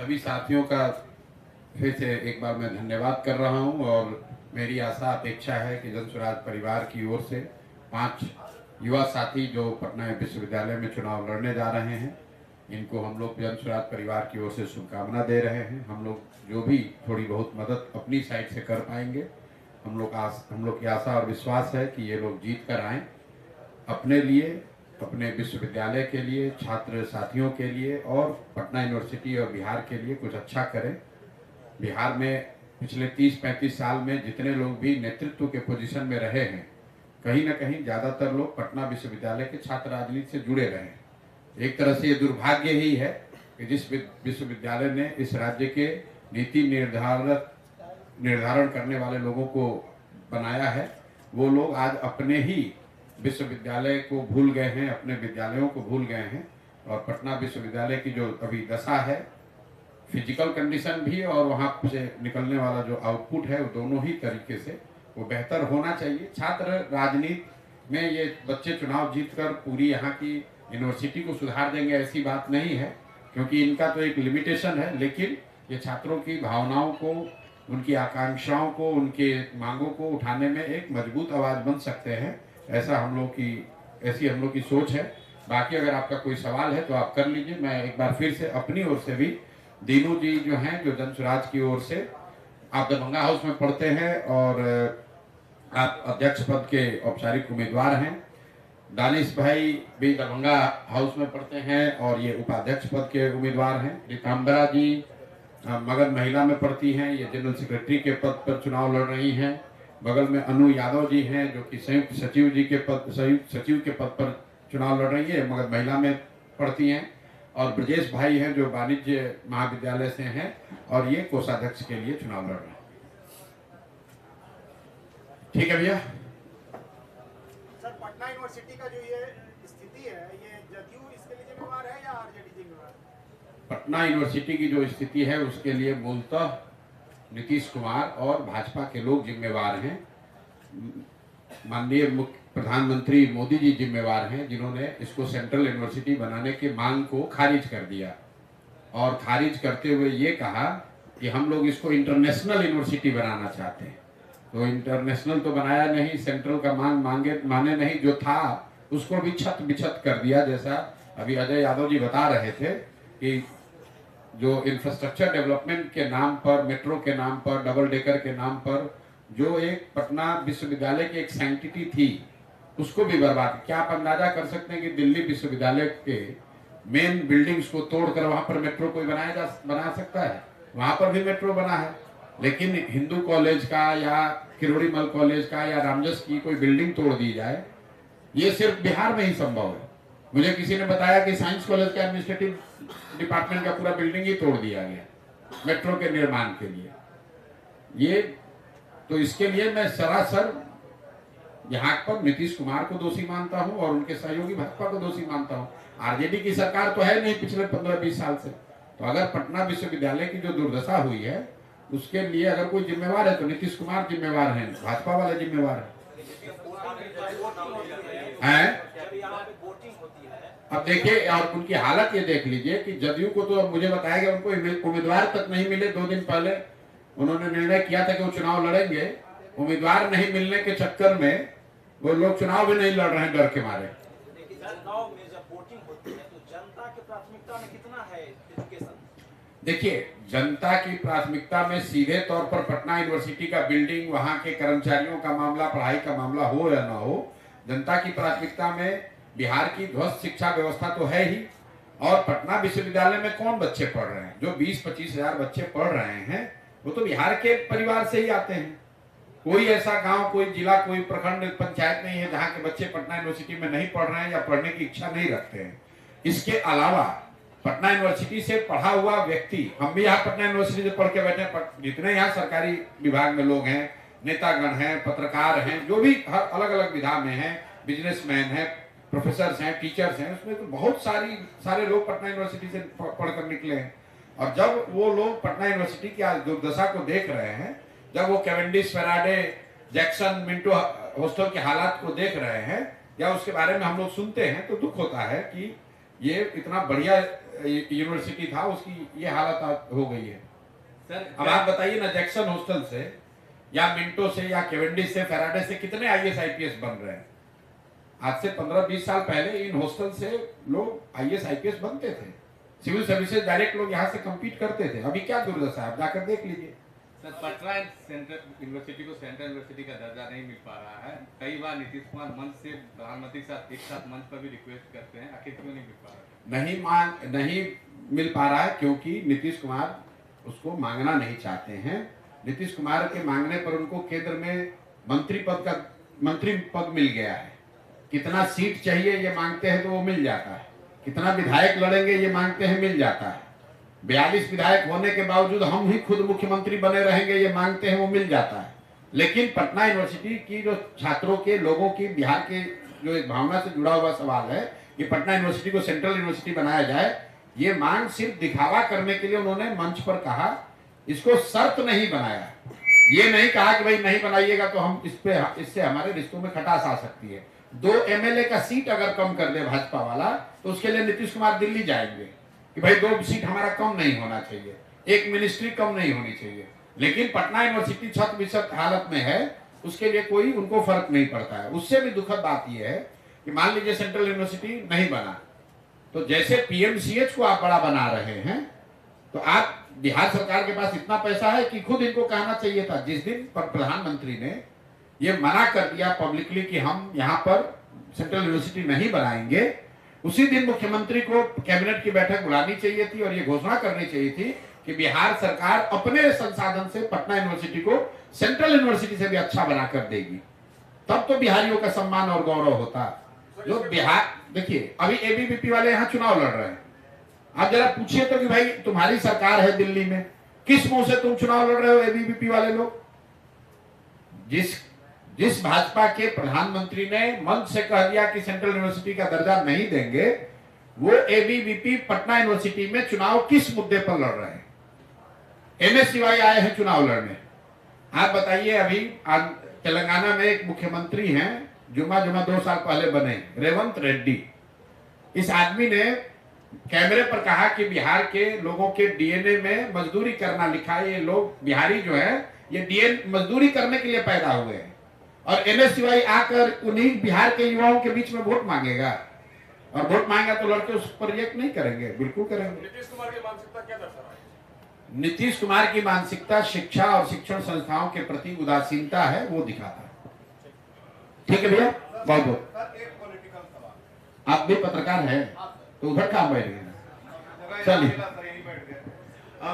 सभी साथियों का फिर से एक बार मैं धन्यवाद कर रहा हूं और मेरी आशा अपेक्षा है कि जन स्वराज परिवार की ओर से 5 युवा साथी जो पटना विश्वविद्यालय में चुनाव लड़ने जा रहे हैं, इनको हम लोग जन स्वराज परिवार की ओर से शुभकामना दे रहे हैं। हम लोग जो भी थोड़ी बहुत मदद अपनी साइड से कर पाएंगे, हम लोग की आशा और विश्वास है कि ये लोग जीत कर आएँ, अपने लिए, अपने विश्वविद्यालय के लिए, छात्र साथियों के लिए और पटना यूनिवर्सिटी और बिहार के लिए कुछ अच्छा करें। बिहार में पिछले 30-35 साल में जितने लोग भी नेतृत्व के पोजीशन में रहे हैं, कहीं ना कहीं ज़्यादातर लोग पटना विश्वविद्यालय के छात्र राजनीति से जुड़े रहे हैं। एक तरह से ये दुर्भाग्य ही है कि जिस विश्वविद्यालय ने इस राज्य के नीति निर्धारण करने वाले लोगों को बनाया है, वो लोग आज अपने ही विश्वविद्यालय को भूल गए हैं, अपने विद्यालयों को भूल गए हैं। और पटना विश्वविद्यालय की जो अभी दशा है, फिजिकल कंडीशन भी और वहाँ से निकलने वाला जो आउटपुट है, वो दोनों ही तरीके से वो बेहतर होना चाहिए। छात्र राजनीति में ये बच्चे चुनाव जीतकर पूरी यहाँ की यूनिवर्सिटी को सुधार देंगे ऐसी बात नहीं है, क्योंकि इनका तो एक लिमिटेशन है, लेकिन ये छात्रों की भावनाओं को, उनकी आकांक्षाओं को, उनके मांगों को उठाने में एक मजबूत आवाज़ बन सकते हैं। ऐसी हम लोग की सोच है। बाकी अगर आपका कोई सवाल है तो आप कर लीजिए। मैं एक बार फिर से अपनी ओर से भी, दीनू जी जो हैं, जो जन स्वराज की ओर से, आप दरभंगा हाउस में पढ़ते हैं और आप अध्यक्ष पद के औपचारिक उम्मीदवार हैं। दानिश भाई भी दरभंगा हाउस में पढ़ते हैं और ये उपाध्यक्ष पद के उम्मीदवार हैं। रिताम्बरा जी मगध महिला में पढ़ती हैं, ये जनरल सेक्रेटरी के पद पर चुनाव लड़ रही हैं। बगल में अनु यादव जी हैं, जो कि संयुक्त सचिव के पद पर चुनाव लड़ रही है, मगध महिला में पढ़ती हैं। और ब्रजेश भाई हैं, जो वाणिज्य महाविद्यालय से हैं और ये कोषाध्यक्ष के लिए चुनाव लड़ रहे हैं। ठीक है भैया। सर, पटना यूनिवर्सिटी का जो ये स्थिति है, ये जदयू इसके लिए जिम्मेवार है या आरजेडी जिम्मेवार? पटना यूनिवर्सिटी की जो स्थिति है उसके लिए मूलतः नीतीश कुमार और भाजपा के लोग जिम्मेवार हैं। माननीय प्रधानमंत्री मोदी जी जिम्मेवार हैं, जिन्होंने इसको सेंट्रल यूनिवर्सिटी बनाने की मांग को खारिज कर दिया और खारिज करते हुए ये कहा कि हम लोग इसको इंटरनेशनल यूनिवर्सिटी बनाना चाहते हैं। तो इंटरनेशनल तो बनाया नहीं, सेंट्रल का माने नहीं, जो था उसको भी छत बिछत कर दिया। जैसा अभी अजय यादव जी बता रहे थे कि जो इंफ्रास्ट्रक्चर डेवलपमेंट के नाम पर, मेट्रो के नाम पर, डबल डेकर के नाम पर जो एक पटना विश्वविद्यालय की एक सैंक्टिटी थी, उसको भी बर्बाद। क्या आप अंदाजा कर सकते हैं कि दिल्ली विश्वविद्यालय के मेन बिल्डिंग्स को तोड़कर वहां पर मेट्रो कोई बना सकता है? वहां पर भी मेट्रो बना है, लेकिन हिंदू कॉलेज का या किरोड़ीमल कॉलेज का या रामजस की कोई बिल्डिंग तोड़ दी जाए, ये सिर्फ बिहार में ही संभव है। मुझे किसी ने बताया कि साइंस कॉलेज का एडमिनिस्ट्रेटिव डिपार्टमेंट का पूरा बिल्डिंग ही तोड़ दिया गया मेट्रो के निर्माण के लिए। ये तो इसके लिए मैं सरासर यहाँ पर नीतीश कुमार को दोषी मानता हूँ और उनके सहयोगी भाजपा को दोषी मानता हूँ। आरजेडी की सरकार तो है नहीं पिछले 15-20 साल से। तो अगर पटना विश्वविद्यालय की जो दुर्दशा हुई है उसके लिए अगर कोई जिम्मेवार है तो नीतीश कुमार जिम्मेवार हैं, भाजपा वाले जिम्मेवार हैं। अब देखिए, और उनकी हालत ये देख लीजिए कि जदयू को तो मुझे बताया गया उनको उम्मीदवार तक नहीं मिले। 2 दिन पहले उन्होंने निर्णय किया था कि वो चुनाव लड़ेंगे, उम्मीदवार नहीं मिलने के चक्कर में वो लोग चुनाव भी नहीं लड़ रहे हैं डर के मारे। देखिए, जनता की प्राथमिकता में सीधे तौर पर पटना यूनिवर्सिटी का बिल्डिंग, वहां के कर्मचारियों का मामला, पढ़ाई का मामला हो या ना हो, जनता की प्राथमिकता में बिहार की ध्वस्त शिक्षा व्यवस्था तो है ही। और पटना विश्वविद्यालय में कौन बच्चे पढ़ रहे हैं? जो 20-25 हजार बच्चे पढ़ रहे हैं वो तो बिहार के परिवार से ही आते हैं। कोई ऐसा गांव, कोई जिला, कोई प्रखंड पंचायत नहीं है जहां के बच्चे पटना यूनिवर्सिटी में नहीं पढ़ रहे हैं या पढ़ने की इच्छा नहीं रखते हैं। इसके अलावा पटना यूनिवर्सिटी से पढ़ा हुआ व्यक्ति, हम भी यहाँ पटना यूनिवर्सिटी से पढ़ के बैठे, जितने यहाँ सरकारी विभाग में लोग हैं, नेतागण हैं, पत्रकार हैं, जो भी हर अलग अलग विधा में हैं, बिजनेसमैन हैं, प्रोफेसर हैं, टीचर्स हैं, उसमें तो बहुत सारे लोग पटना यूनिवर्सिटी से पढ़कर निकले हैं। और जब वो लोग पटना यूनिवर्सिटी की आज दुर्दशा को देख रहे हैं, जब वो Cavendish, Faraday, Jackson, Minto hostel के हालात को देख रहे हैं या उसके बारे में हम लोग सुनते हैं, तो दुख होता है कि ये इतना बढ़िया यूनिवर्सिटी था, उसकी ये हालत हो गई है। सर अब आप बताइए ना, जैक्सन हॉस्टल से या मिंटो से या केवेंडिश से, फेराडे से कितने आईएएस आईपीएस बन रहे हैं। आज से 15-20 साल पहले इन हॉस्टल से लोग आईएएस आईपीएस बनते थे, सिविल सर्विसेज डायरेक्ट लोग यहाँ से कंपीट करते थे। अभी क्या दुर्दशा है, आप जाकर देख लीजिए। सर पटना सेंट्रल यूनिवर्सिटी को सेंट्रल यूनिवर्सिटी का दर्जा नहीं मिल पा रहा है। कई बार नीतीश कुमार मंच से प्रधानमंत्री के साथ एक साथ मंच पर भी रिक्वेस्ट करते हैं, आखिर क्यों नहीं मिल पा रहा है? नहीं मिल पा रहा है क्योंकि नीतीश कुमार उसको मांगना नहीं चाहते हैं। नीतीश कुमार के मांगने पर उनको केंद्र में मंत्री पद मिल गया है। कितना सीट चाहिए ये मांगते हैं तो वो मिल जाता है, कितना विधायक लड़ेंगे ये मांगते हैं, मिल जाता है। 42 विधायक होने के बावजूद हम ही खुद मुख्यमंत्री बने रहेंगे ये मांगते हैं, वो मिल जाता है। लेकिन पटना यूनिवर्सिटी की जो छात्रों के, लोगों की, बिहार के जो एक भावना से जुड़ा हुआ सवाल है कि पटना यूनिवर्सिटी को सेंट्रल यूनिवर्सिटी बनाया जाए, ये मांग सिर्फ दिखावा करने के लिए उन्होंने मंच पर कहा। इसको शर्त नहीं बनाया, ये नहीं कहा कि भाई नहीं बनाइएगा तो हम इससे हमारे रिश्तों में खटास आ सकती है। 2 एमएलए का सीट अगर कम कर दे भाजपा वाला तो उसके लिए नीतीश कुमार दिल्ली जाएंगे कि भाई 2 सीट हमारा कम नहीं होना चाहिए, 1 मिनिस्ट्री कम नहीं होनी चाहिए। लेकिन पटना यूनिवर्सिटी छत बिछत हालत में है, उसके लिए कोई उनको फर्क नहीं पड़ता है। उससे भी दुखद बात यह है कि मान लीजिए सेंट्रल यूनिवर्सिटी नहीं बना तो जैसे पीएमसीएच को आप बड़ा बना रहे हैं, तो आप बिहार सरकार के पास इतना पैसा है कि खुद इनको कहना चाहिए था। जिस दिन पर प्रधानमंत्री ने ये मना कर दिया पब्लिकली कि हम यहाँ पर सेंट्रल यूनिवर्सिटी नहीं बनाएंगे, उसी दिन मुख्यमंत्री को कैबिनेट की बैठक बुलानी चाहिए थी और ये घोषणा करनी चाहिए थी कि बिहार सरकार अपने संसाधन से पटना यूनिवर्सिटी को सेंट्रल यूनिवर्सिटी से भी अच्छा बनाकर देगी। तब तो बिहारियों का सम्मान और गौरव होता। जो बिहार, देखिए अभी एबीवीपी वाले यहाँ चुनाव लड़ रहे हैं, आप जरा पूछिए तो कि भाई तुम्हारी सरकार है दिल्ली में, किस मुंह से तुम चुनाव लड़ रहे हो एबीवीपी वाले लोग? जिस भाजपा के प्रधानमंत्री ने मंच से कह दिया कि सेंट्रल यूनिवर्सिटी का दर्जा नहीं देंगे, वो एबीवीपी पटना यूनिवर्सिटी में चुनाव किस मुद्दे पर लड़ रहे हैं? एमएस शिवाई आए हैं चुनाव लड़ने। आप बताइए, अभी तेलंगाना में एक मुख्यमंत्री हैं, जुमा 2 साल पहले बने, रेवंत रेड्डी। इस आदमी ने कैमरे पर कहा कि बिहार के लोगों के डीएनए में मजदूरी करना लिखा है। ये लोग बिहारी जो है ये डीएनए मजदूरी करने के लिए पैदा हुए हैं, और एमएस शिवाई आकर उन्हीं बिहार के युवाओं के बीच में वोट मांगेगा, और वोट मांगेगा तो लड़के उस पर रिएक्ट नहीं करेंगे, बिल्कुल करेंगे। नीतीश कुमार की मानसिकता क्या दर्शा रहा है? नीतीश कुमार की मानसिकता शिक्षा और शिक्षण संस्थाओं के प्रति उदासीनता है, वो दिखाता है। ठीक है भैया, बहुत बहुत। सर एक पॉलिटिकल सवाल, आप भी पत्रकार हैं तो उधर कहाँ बैठ गए? चलिए।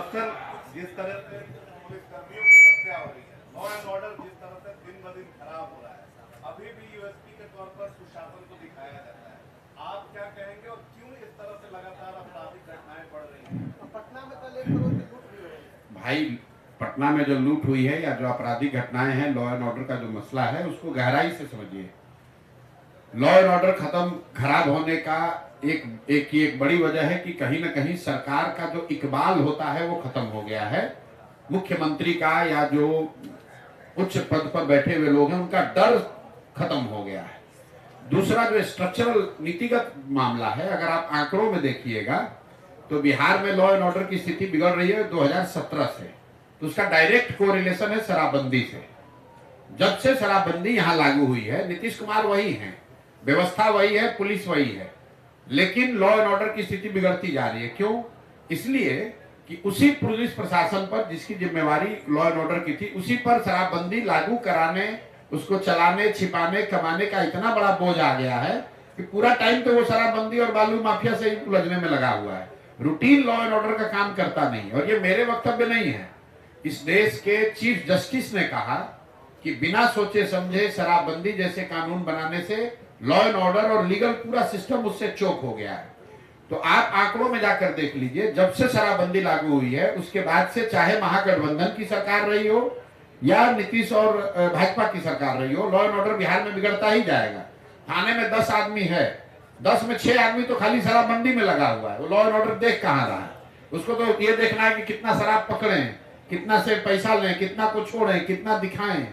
सर जिस तरह से पुलिस कर्मियों की हत्या हो रही है, लॉ एंड ऑर्डर जिस तरह से दिन ब दिन खराब हो रहा है, अभी भी यूएसपी के तौर पर सुशासन को दिखाया जाता है, आप क्या कहेंगे और क्यों इस तरह से लगातार आपराधिक घटनाएं बढ़ रही हैं? पटना में कल 1 करोड़ की लूट हुई है। भाई पटना में जो लूट हुई है या जो आपराधिक घटनाएं हैं, लॉ एंड ऑर्डर का जो मसला है उसको गहराई से समझिए। लॉ एंड ऑर्डर खराब होने का एक बड़ी वजह है कि कहीं ना कहीं सरकार का जो इकबाल होता है वो खत्म हो गया है। मुख्यमंत्री का या जो उच्च पद पर बैठे हुए लोग हैं उनका डर खत्म हो गया है। दूसरा जो स्ट्रक्चरल नीतिगत मामला है, अगर आप आंकड़ों में देखिएगा तो बिहार में लॉ एंड ऑर्डर की स्थिति बिगड़ रही है 2017 से, तो उसका डायरेक्ट कोरिलेशन है शराबबंदी से। जब से शराबबंदी यहाँ लागू हुई है, नीतीश कुमार वही है, व्यवस्था वही है, पुलिस वही है, लेकिन लॉ एंड ऑर्डर की स्थिति बिगड़ती जा रही है। क्यों? इसलिए कि उसी पुलिस प्रशासन पर जिसकी जिम्मेवारी लॉ एंड ऑर्डर की थी, उसी पर शराबबंदी लागू कराने, उसको चलाने, छिपाने, कमाने का इतना बड़ा बोझ आ गया है कि पूरा टाइम तो वो शराबबंदी और बालू माफिया से उलझने में लगा हुआ है, रूटीन लॉ एंड ऑर्डर का काम करता नहीं। और ये मेरे वक्तव्य नहीं है, इस देश के चीफ जस्टिस ने कहा कि बिना सोचे समझे शराबबंदी जैसे कानून बनाने से लॉ एंड ऑर्डर और लीगल पूरा सिस्टम उससे चोक हो गया है। तो आप आंकड़ों में जाकर देख लीजिए, जब से शराबबंदी लागू हुई है उसके बाद से, चाहे महागठबंधन की सरकार रही हो या नीतीश और भाजपा की सरकार रही हो, लॉ एंड ऑर्डर बिहार में बिगड़ता ही जाएगा। थाने में 10 आदमी है, 10 में 6 आदमी तो खाली शराबबंदी में लगा हुआ है, वो लॉ एंड ऑर्डर देख कहाँ रहा है। उसको तो ये देखना है कि कितना शराब पकड़े, कितना से पैसा लें, कितना को छोड़ें, कितना दिखाएं,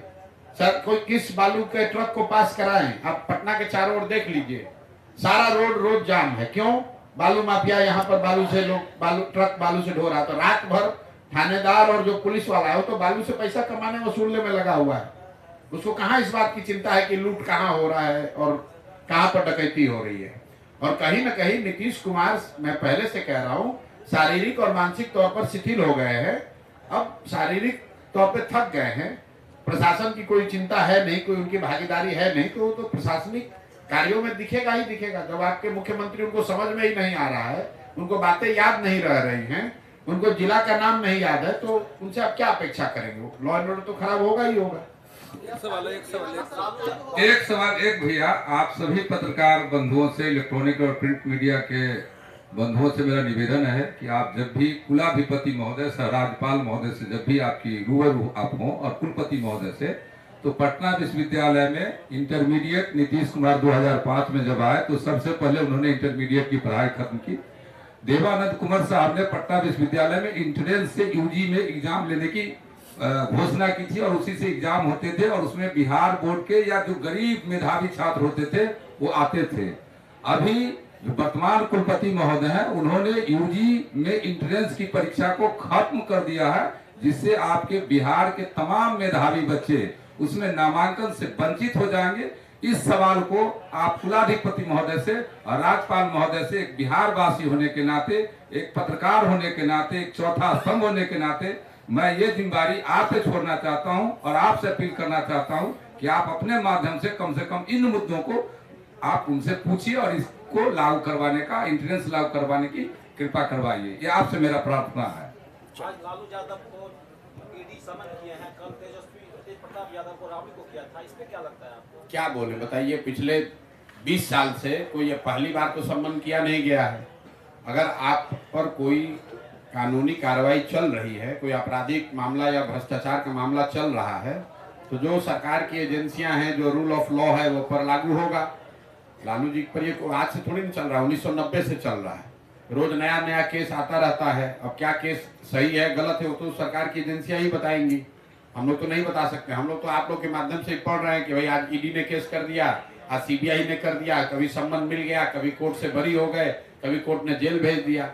सर कोई किस बालू के ट्रक को पास कराएं। आप पटना के चारों ओर देख लीजिए, सारा रोड रोज जाम है। क्यों? बालू माफिया यहाँ पर बालू से लोग ट्रक बालू से ढो रहा था, रात भर थानेदार और जो पुलिस वाला है वो तो बालू से पैसा कमाने वसूलने में लगा हुआ है। उसको कहाँ इस बात की चिंता है कि लूट कहाँ हो रहा है और कहाँ पर डकैती हो रही है। और कहीं न कहीं नीतीश कुमार, मैं पहले से कह रहा हूँ, शारीरिक और मानसिक तौर पर शिथिल हो गए हैं। अब शारीरिक तौर पर थक गए हैं, प्रशासन की कोई चिंता है नहीं, कोई उनकी भागीदारी है नहीं, तो वो तो प्रशासनिक कार्यों में दिखेगा ही दिखेगा। जब आपके मुख्यमंत्री उनको समझ में ही नहीं आ रहा है, उनको बातें याद नहीं रह रही हैं, उनको जिला का नाम नहीं याद है, तो उनसे आप क्या अपेक्षा करेंगे? लॉ एंड ऑर्डर तो खराब होगा ही होगा। एक सवाल भैया, आप सभी पत्रकार बंधुओं से, इलेक्ट्रॉनिक और प्रिंट मीडिया के बंधुओं से मेरा निवेदन है कि आप जब भी कुलाधिपति महोदय से, राज्यपाल महोदय से जब भी आपकी रूबरू आप हो और कुलपति महोदय से, तो पटना विश्वविद्यालय में इंटरमीडिएट नीतीश कुमार 2005 में जब आए तो सबसे पहले उन्होंने इंटरमीडिएट की पढ़ाई खत्म की। देवानंद कुमार साहब ने पटना विश्वविद्यालय में इंट्रेंस से यूजी में एग्जाम लेने की घोषणा की थी और उसी से एग्जाम होते थे और उसमें बिहार बोर्ड के या जो गरीब मेधावी छात्र होते थे वो आते थे। अभी जो वर्तमान कुलपति महोदय हैं उन्होंने यूजी में इंट्रेंस की परीक्षा को खत्म कर दिया है, जिससे आपके बिहार के तमाम मेधावी बच्चे उसमें नामांकन से वंचित हो जाएंगे। इस सवाल को आप कुलाधिपति महोदय से और राज्यपाल महोदय से, एक बिहार वासी होने के नाते, एक पत्रकार होने के नाते, एक चौथा स्तंभ होने के नाते मैं ये जिम्मेदारी आपसे छोड़ना चाहता हूं और आपसे अपील करना चाहता हूं कि आप अपने माध्यम से कम इन मुद्दों को आप उनसे पूछिए और इसको लागू करवाने का, इंट्रेंस लागू करवाने की कृपा करवाइए। ये आपसे मेरा प्रार्थना है। आज लालू यादव को ईडी समन किए हैं, कल तेज प्रताप यादव को रावली को किया था, इसमें क्या लगता है आपको? क्या बोले बताइए, पिछले 20 साल से कोई ये पहली बार तो सम्मन किया नहीं गया है। अगर आप पर कोई कानूनी कार्रवाई चल रही है, कोई आपराधिक मामला या भ्रष्टाचार का मामला चल रहा है, तो जो सरकार की एजेंसियां हैं, जो रूल ऑफ लॉ है वो पर लागू होगा। लालू जी पर ये आज से थोड़ी नहीं चल रहा है, 1990 से चल रहा है। रोज नया नया केस आता रहता है। अब क्या केस सही है गलत है वो तो सरकार की एजेंसियां ही बताएंगी, हम लोग तो नहीं बता सकते। हम लोग तो आप लोग के माध्यम से पढ़ रहे हैं कि भाई आज ईडी ने केस कर दिया, आज सीबीआई ने कर दिया, कभी सम्मन मिल गया, कभी कोर्ट से बरी हो गए, कभी कोर्ट ने जेल भेज दिया।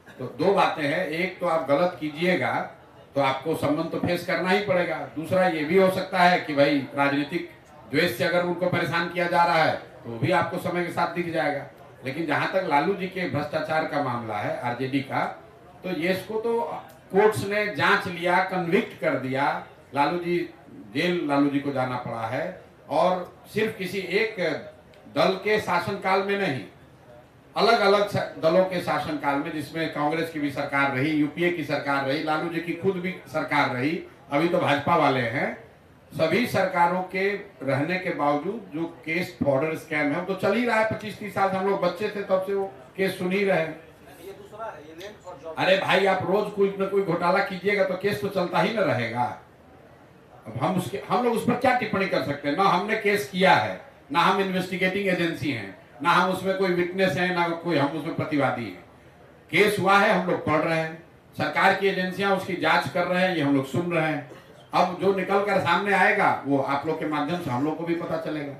तो दो बातें हैं, एक तो आप गलत कीजिएगा तो आपको सम्मन तो फेस करना ही पड़ेगा। दूसरा ये भी हो सकता है कि भाई राजनीतिक द्वेष से अगर उनको परेशान किया जा रहा है तो भी आपको समय के साथ दिख जाएगा। लेकिन जहां तक लालू जी के भ्रष्टाचार का मामला है, आरजेडी का, तो ये इसको तो कोर्ट्स ने जांच लिया, कन्विक्ट कर दिया। लालू जी जेल लालू जी को जाना पड़ा है और सिर्फ किसी एक दल के शासनकाल में नहीं, अलग अलग दलों के शासनकाल में, जिसमें कांग्रेस की भी सरकार रही, यूपीए की सरकार रही, लालू जी की खुद भी सरकार रही, अभी तो भाजपा वाले हैं। सभी सरकारों के रहने के बावजूद जो केस बॉर्डर स्कैम है वो तो चल ही रहा है। 25-30 साल से हम लोग बच्चे थे तब से वो केस सुन ही रहे हैं। ये दूसरा है, ये लैंड फॉर जॉब। अरे भाई आप रोज कोई न कोई घोटाला कीजिएगा तो केस तो चलता ही न रहेगा। अब हम लोग उस पर क्या टिप्पणी कर सकते हैं? ना हमने केस किया है, ना हम इन्वेस्टिगेटिंग एजेंसी हैं, ना हम उसमें कोई विटनेस है, ना कोई हम उसमें प्रतिवादी है। केस हुआ है, हम लोग पढ़ रहे हैं, सरकार की एजेंसियां उसकी जांच कर रहे हैं, ये हम लोग सुन रहे हैं। अब जो निकल कर सामने आएगा वो आप लोग के माध्यम से हम लोग को भी पता चलेगा।